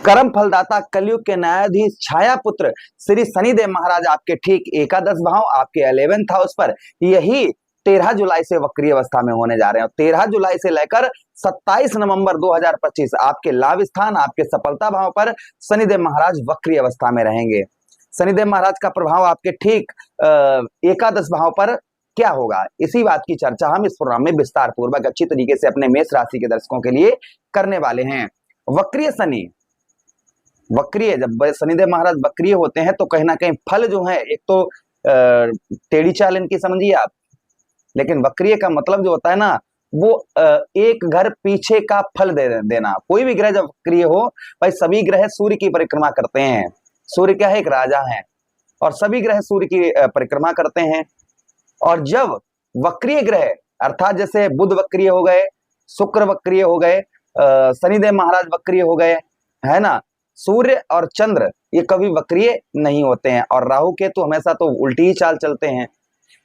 कर्म फलदाता कलयुग के न्यायाधीश छाया पुत्र श्री शनिदेव महाराज आपके ठीक एकादश भाव आपके 11th हाउस पर यही 13 जुलाई से वक्री अवस्था में होने जा रहे हैं। 13 जुलाई से लेकर 27 नवंबर 2025 आपके लाभ स्थान आपके सफलता भाव पर शनिदेव महाराज वक्री अवस्था में रहेंगे। शनिदेव महाराज का प्रभाव आपके ठीक एकादश भाव पर क्या होगा, इसी बात की चर्चा हम इस प्रोग्राम में विस्तार पूर्वक अच्छी तरीके से अपने मेष राशि के दर्शकों के लिए करने वाले हैं। वक्रीय शनि, वक्रीय जब शनिदेव महाराज वक्रीय होते हैं तो कहीं ना कहीं फल जो है, एक तो टेढ़ी चाल इनकी समझिए आप, लेकिन वक्रीय का मतलब जो होता है ना वो एक घर पीछे का फल देना। कोई भी ग्रह जब वक्रीय हो, भाई सभी ग्रह सूर्य की परिक्रमा करते हैं। सूर्य क्या है, एक राजा है और सभी ग्रह सूर्य की परिक्रमा करते हैं। और जब वक्रीय ग्रह अर्थात जैसे बुध वक्रीय हो गए, शुक्र वक्रीय हो गए, शनिदेव महाराज वक्रीय हो गए, है ना, सूर्य और चंद्र ये कभी वक्रीय नहीं होते हैं और राहु केतु हमेशा तो उल्टी ही चाल चलते हैं।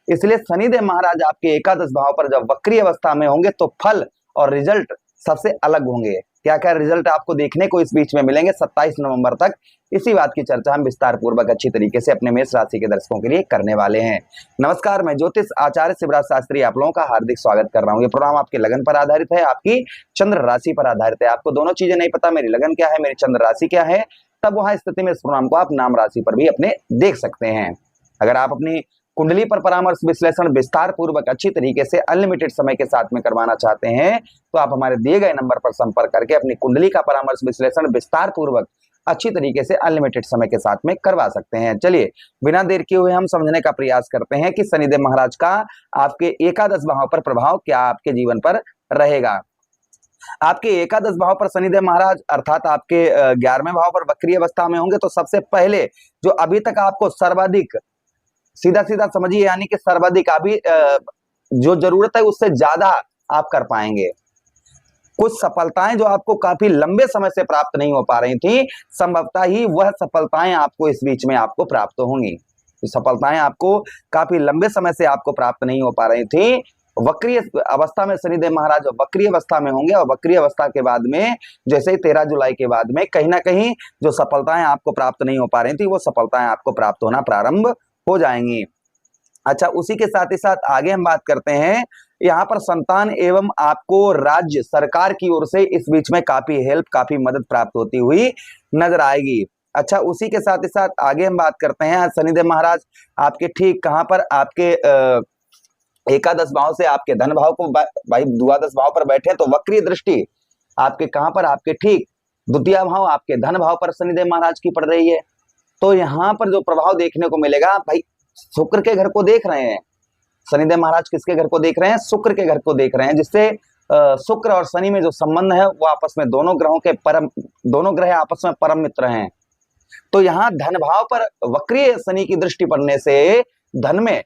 इसलिए शनिदेव महाराज आपके एकादश भाव पर जब वक्रीय अवस्था में होंगे तो फल और रिजल्ट सबसे अलग होंगे। क्या क्या रिजल्ट आपको देखने को इस बीच में मिलेंगे 27 नवंबर तक, इसी बात की चर्चा हम विस्तार पूर्वक अच्छी तरीके से अपने मेष राशि के दर्शकों के लिए करने वाले हैं। नमस्कार, मैं ज्योतिष आचार्य शिवराज शास्त्री आप लोगों का हार्दिक स्वागत कर रहा हूँ। ये प्रोग्राम आपके लगन पर आधारित है, आपकी चंद्र राशि पर आधारित है। आपको दोनों चीजें नहीं पता, मेरी लगन क्या है, मेरी चंद्र राशि क्या है, तब वहां स्थिति में इस प्रोग्राम को आप नाम राशि पर भी अपने देख सकते हैं। अगर आप अपनी कुंडली पर परामर्श विश्लेषण विस्तार पूर्वक अच्छी तरीके से अनलिमिटेड समय के साथ में करवाना चाहते हैं तो आप हमारे दिए गए नंबर पर संपर्क करके अपनी कुंडली का परामर्श विश्लेषण विस्तार पूर्वक अच्छी तरीके से अनलिमिटेड समय के साथ में करवा सकते हैं। चलिए बिना देर किए हुए हम समझने का प्रयास करते हैं कि शनिदेव महाराज का आपके एकादश भाव पर प्रभाव क्या आपके जीवन पर रहेगा। आपके एकादश भाव पर शनिदेव महाराज अर्थात आपके 11वें भाव पर वक्री अवस्था में होंगे तो सबसे पहले जो अभी तक आपको सर्वाधिक सीधा सीधा समझिए, यानी कि सर्वाधिक अभी जो जरूरत है उससे ज्यादा आप कर पाएंगे। कुछ सफलताएं जो आपको काफी लंबे समय से प्राप्त नहीं हो पा रही थी, संभवतः ही वह सफलताएं आपको इस बीच में आपको प्राप्त होंगी। तो सफलताएं आपको काफी लंबे समय से आपको प्राप्त नहीं हो पा रही थी। वक्री अवस्था में शनिदेव महाराज वक्री अवस्था में होंगे और वक्री अवस्था के बाद में जैसे ही 13 जुलाई के बाद में कहीं ना कहीं जो सफलताएं आपको प्राप्त नहीं हो पा रही थी वो सफलताएं आपको प्राप्त होना प्रारंभ हो जाएंगी। अच्छा, उसी के साथ ही साथ आगे हम बात करते हैं, यहाँ पर संतान एवं आपको राज्य सरकार की ओर से इस बीच में काफी हेल्प काफी मदद प्राप्त होती हुई नजर आएगी। अच्छा, उसी के साथ ही साथ आगे हम बात करते हैं, शनिदेव महाराज आपके ठीक कहां पर, आपके एकादश भाव से आपके धन भाव को भाई द्वादश भाव पर बैठे तो वक्री दृष्टि आपके कहां पर, आपके ठीक द्वितीय भाव आपके धन भाव पर शनिदेव महाराज की पड़ रही है। तो यहाँ पर जो प्रभाव देखने को मिलेगा, भाई शुक्र के घर को देख रहे हैं शनिदेव महाराज, किसके घर को देख रहे हैं, शुक्र के घर को देख रहे हैं, जिससे शुक्र और शनि में जो संबंध है वो आपस में दोनों ग्रह आपस में परम मित्र हैं। तो यहाँ धन भाव पर वक्रीय शनि की दृष्टि पड़ने से धन में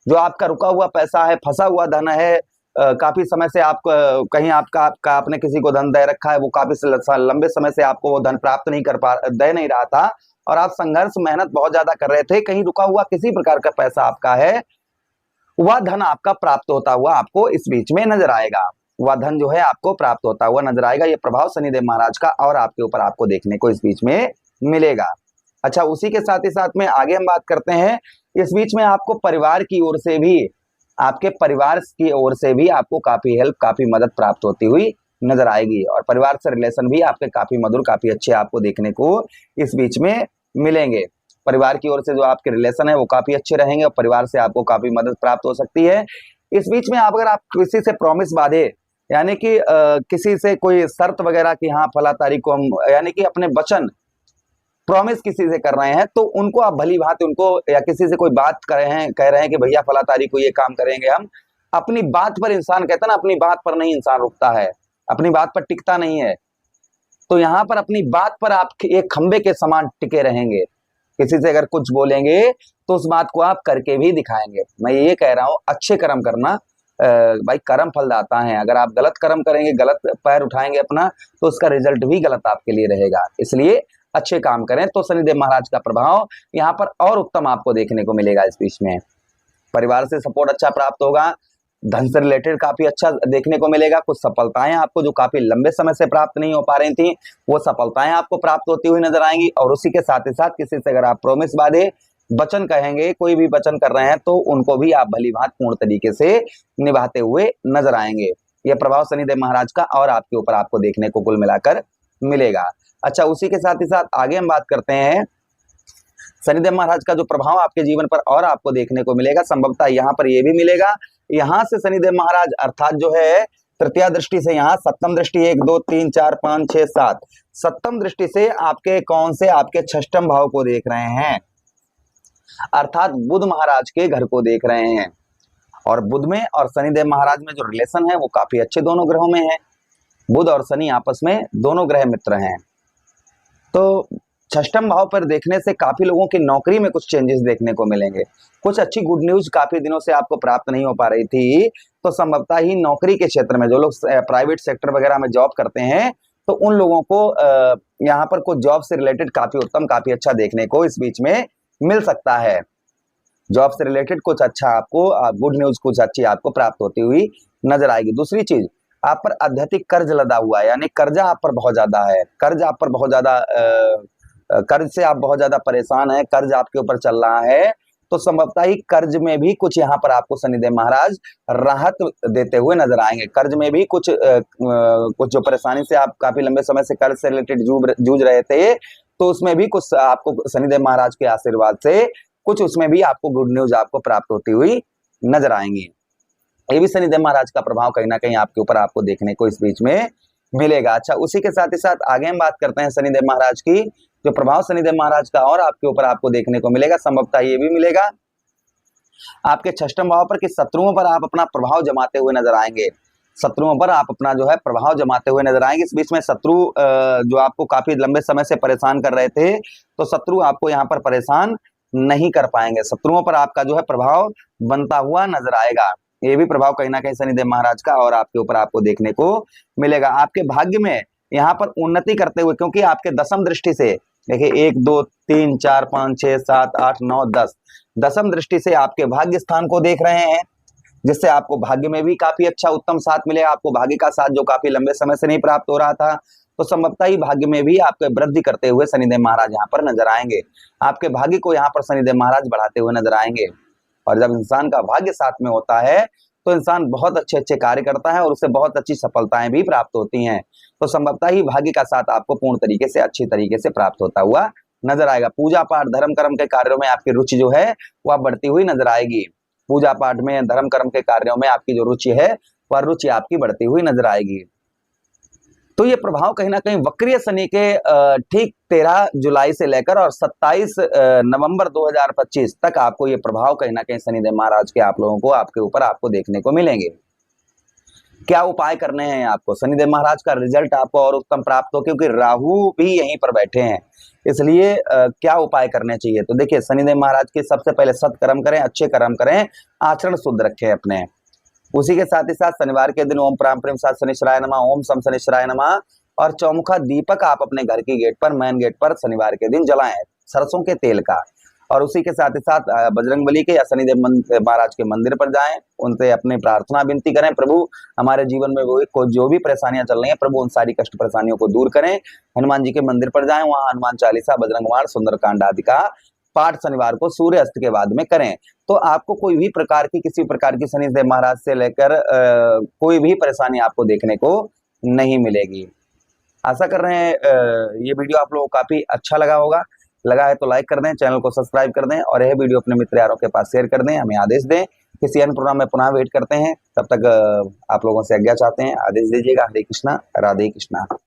जो आपका रुका हुआ पैसा है, फंसा हुआ धन है, काफी समय से आप कहीं आपका आपने किसी को धन दे रखा है, वो काफी लंबे समय से आपको वो धन प्राप्त नहीं दे नहीं रहा था और आप संघर्ष मेहनत बहुत ज्यादा कर रहे थे, कहीं रुका हुआ किसी प्रकार का पैसा आपका है, वह धन आपका प्राप्त होता हुआ आपको इस बीच में नजर आएगा। वह धन जो है आपको प्राप्त होता हुआ नजर आएगा। ये प्रभाव शनिदेव महाराज का और आपके ऊपर आपको देखने को इस बीच में मिलेगा। अच्छा, उसी के साथ ही साथ में आगे हम बात करते हैं, इस बीच में आपको परिवार की ओर से भी, आपके परिवार की ओर से भी आपको काफी हेल्प काफी मदद प्राप्त होती हुई नजर आएगी और परिवार से रिलेशन भी आपके काफी मधुर काफी अच्छे आपको देखने को इस बीच में मिलेंगे। परिवार की ओर से जो आपके रिलेशन है वो काफी अच्छे रहेंगे और परिवार से आपको काफी मदद प्राप्त हो सकती है। इस बीच में अगर आप किसी से प्रॉमिस बांधे, यानी कि किसी से कोई शर्त वगैरह की हाँ फला तारीख को हम, यानी कि अपने वचन प्रॉमिस किसी से कर रहे हैं तो उनको आप भली भांति उनको, या किसी से कोई बात कह रहे हैं कि भैया फला तारीख को ये काम करेंगे हम, अपनी बात पर इंसान कहता है ना, अपनी बात पर नहीं इंसान रुकता है, अपनी बात पर टिकता नहीं है। तो यहाँ पर अपनी बात पर आप एक खंबे के समान टिके रहेंगे। किसी से अगर कुछ बोलेंगे तो उस बात को आप करके भी दिखाएंगे। मैं ये कह रहा हूँ, अच्छे कर्म करना भाई कर्म फलदाता है। अगर आप गलत कर्म करेंगे, गलत पैर उठाएंगे अपना, तो उसका रिजल्ट भी गलत आपके लिए रहेगा। इसलिए अच्छे काम करें तो शनिदेव महाराज का प्रभाव यहाँ पर और उत्तम आपको देखने को मिलेगा। इस बीच में परिवार से सपोर्ट अच्छा प्राप्त होगा, धन से रिलेटेड काफी अच्छा देखने को मिलेगा। कुछ सफलताएं आपको जो काफी लंबे समय से प्राप्त नहीं हो पा रही थी, वो सफलताएं आपको प्राप्त होती हुई नजर आएंगी। और उसी के साथ ही साथ किसी से अगर आप प्रॉमिस बांधे, वचन कहेंगे, कोई भी वचन कर रहे हैं, तो उनको भी आप भली भांति पूर्ण तरीके से निभाते हुए नजर आएंगे। यह प्रभाव शनिदेव महाराज का और आपके ऊपर आपको देखने को कुल मिलाकर मिलेगा। अच्छा, उसी के साथ ही साथ आगे हम बात करते हैं शनिदेव महाराज का जो प्रभाव आपके जीवन पर और आपको देखने को मिलेगा। संभवतः यहाँ पर यह भी मिलेगा, यहाँ से शनिदेव महाराज अर्थात जो है तृतीय दृष्टि से, यहाँ सप्तम दृष्टि 1 2 3 4 5 6 7 सप्तम दृष्टि से आपके कौन से, आपके षष्ठम भाव को देख रहे हैं, अर्थात बुध महाराज के घर को देख रहे हैं। और बुध में और शनिदेव महाराज में जो रिलेशन है वो काफी अच्छे दोनों ग्रहों में है। बुध और शनि आपस में दोनों ग्रह मित्र हैं। तो षष्ठम भाव पर देखने से काफी लोगों की नौकरी में कुछ चेंजेस देखने को मिलेंगे। कुछ अच्छी गुड न्यूज काफी दिनों से आपको प्राप्त नहीं हो पा रही थी, तो संभवतः ही नौकरी के क्षेत्र में जो लोग प्राइवेट सेक्टर वगैरह में जॉब करते हैं, तो उन लोगों को यहाँ पर कुछ जॉब से रिलेटेड काफी उत्तम, काफी अच्छा देखने को इस बीच में मिल सकता है। जॉब से रिलेटेड कुछ अच्छा आपको गुड न्यूज कुछ अच्छी आपको प्राप्त होती हुई नजर आएगी। दूसरी चीज, आप पर अत्यधिक कर्ज लदा हुआ है, यानी कर्जा आप पर बहुत ज्यादा है, कर्ज आप पर बहुत ज्यादा, कर्ज से आप बहुत ज्यादा परेशान है, कर्ज आपके ऊपर चल रहा है, तो संभवतः ही कर्ज में भी कुछ यहाँ पर आपको शनिदेव महाराज राहत देते हुए नजर आएंगे। कर्ज में भी कुछ जो परेशानी से आप काफी लंबे समय से कर्ज से रिलेटेड जूझ रहे थे, तो उसमें भी कुछ आपको शनिदेव महाराज के आशीर्वाद से कुछ उसमें भी आपको गुड न्यूज आपको प्राप्त होती हुई नजर आएंगी। ये भी शनिदेव महाराज का प्रभाव कहीं ना कहीं आपके ऊपर आपको देखने को इस बीच में मिलेगा। अच्छा, उसी के साथ ही साथ आगे हम बात करते हैं शनिदेव महाराज की, जो प्रभाव शनिदेव महाराज का और आपके ऊपर आपको देखने को मिलेगा। संभवतः ये भी मिलेगा आपके षष्ठम भाव पर कि शत्रुओं पर आप अपना प्रभाव जमाते हुए नजर आएंगे। शत्रुओं पर आप अपना जो है प्रभाव जमाते हुए नजर आएंगे। इस बीच में शत्रु जो आपको काफी लंबे समय से परेशान कर रहे थे, तो शत्रु आपको यहाँ पर परेशान नहीं कर पाएंगे। शत्रुओं पर आपका जो है प्रभाव बनता हुआ नजर आएगा। ये भी प्रभाव कहीं ना कहीं शनिदेव महाराज का और आपके ऊपर आपको देखने को मिलेगा। आपके भाग्य में यहाँ पर उन्नति करते हुए, क्योंकि आपके दसम दृष्टि से देखिए 1 2 3 4 5 6 7 8 9 10 दसम दृष्टि से आपके भाग्य स्थान को देख रहे हैं, जिससे आपको भाग्य में भी काफी अच्छा उत्तम साथ मिलेगा। आपको भाग्य का साथ जो काफी लंबे समय से नहीं प्राप्त हो रहा था, तो संभवतः ही भाग्य में भी आपके वृद्धि करते हुए शनिदेव महाराज यहाँ पर नजर आएंगे। आपके भाग्य को यहाँ पर शनिदेव महाराज बढ़ाते हुए नजर आएंगे। और जब इंसान का भाग्य साथ में होता है, तो इंसान बहुत अच्छे अच्छे कार्य करता है और उससे बहुत अच्छी सफलताएं भी प्राप्त होती हैं। तो संभवतः ही भाग्य का साथ आपको पूर्ण तरीके से, अच्छी तरीके से प्राप्त होता हुआ नजर आएगा। पूजा पाठ धर्म कर्म के कार्यों में आपकी रुचि जो है वह बढ़ती हुई नजर आएगी। पूजा पाठ में, धर्म कर्म के कार्यों में आपकी जो रुचि है वह रुचि आपकी बढ़ती हुई नजर आएगी। तो ये प्रभाव कहीं ना कहीं वक्रीय शनि के ठीक 13 जुलाई से लेकर और 27 नवंबर 2025 तक आपको ये प्रभाव कहीं ना कहीं शनिदेव महाराज के आप लोगों को आपके ऊपर आपको देखने को मिलेंगे। क्या उपाय करने हैं आपको, शनिदेव महाराज का रिजल्ट आपको और उत्तम प्राप्त हो, क्योंकि राहु भी यहीं पर बैठे हैं, इसलिए क्या उपाय करने चाहिए। तो देखिए, शनिदेव महाराज के सबसे पहले सत्कर्म करें, अच्छे कर्म करें, आचरण शुद्ध रखें अपने। उसी के साथ ही साथ शनिवार के दिन ओम प्राम प्रेम साथ शनिश्चराय नमः, ओम सम शनिश्चराय नमः और चौमुखा दीपक आप अपने घर की गेट पर, मेन गेट पर शनिवार के दिन जलाएं, सरसों के तेल का। और उसी के साथ ही साथ बजरंगबली के या शनिदेव महाराज के मंदिर पर जाएं, उनसे अपनी प्रार्थना विनती करें, प्रभु हमारे जीवन में वो जो भी परेशानियां चल रही हैं, प्रभु उन सारी कष्ट परेशानियों को दूर करें। हनुमान जी के मंदिर पर जाएं, वहां हनुमान चालीसा, बजरंगबाण, सुंदरकांड आदि का पाठ शनिवार को सूर्य अस्त के बाद में करें, तो आपको कोई भी प्रकार की, किसी प्रकार की शनिदेव महाराज से लेकर कोई भी परेशानी आपको देखने को नहीं मिलेगी। आशा कर रहे हैं ये वीडियो आप लोगों को काफी अच्छा लगा होगा। लगा है तो लाइक कर दें, चैनल को सब्सक्राइब कर दें और यह वीडियो अपने मित्र यारों के पास शेयर कर दें। हमें आदेश दें, किसी अन्य प्रोग्राम में पुनः वेट करते हैं, तब तक आप लोगों से आज्ञा चाहते हैं, आदेश दीजिएगा। हरे कृष्णा, राधे कृष्णा।